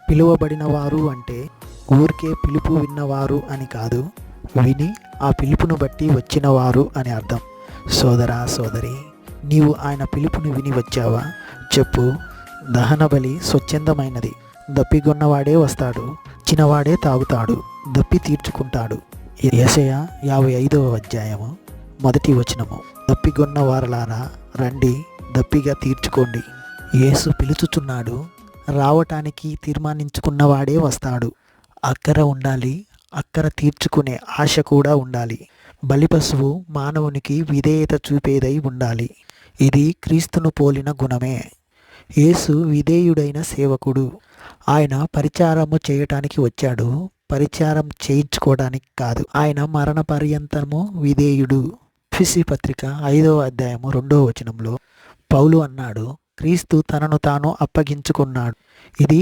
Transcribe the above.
పిలువబడిన వారు అంటే ఊరికే పిలుపు విన్నవారు అని కాదు, విని ఆ పిలుపును బట్టి వచ్చినవారు అని అర్థం. సోదరా సోదరి, నీవు ఆయన పిలుపుని విని వచ్చావా? చెప్పు. దహన బలి స్వచ్ఛందమైనది. దప్పిగొన్నవాడే వస్తాడు, చిన్నవాడే తాగుతాడు, దప్పి తీర్చుకుంటాడు. యెషయా 55వ అధ్యాయము 1వ వచనము. దప్పిగొన్న వారలారా రండి, దప్పిగా తీర్చుకోండి. యేసు పిలుచుచున్నాడు. రావటానికి తీర్మానించుకున్నవాడే వస్తాడు. అక్కర ఉండాలి, అక్కర తీర్చుకునే ఆశ కూడా ఉండాలి. బలిపశువు మానవునికి విధేయత చూపేదై ఉండాలి. ఇది క్రీస్తును పోలిన గుణమే. యేసు విధేయుడైన సేవకుడు. ఆయన పరిచారము చేయటానికి వచ్చాడు, పరిచారం చేయించుకోవడానికి కాదు. ఆయన మరణ పర్యంతము విధేయుడు. ఎఫెసీ పత్రిక 5వ అధ్యాయము 2వ వచనంలో పౌలు అన్నాడు, క్రీస్తు తనను తాను అప్పగించుకున్నాడు. ఇది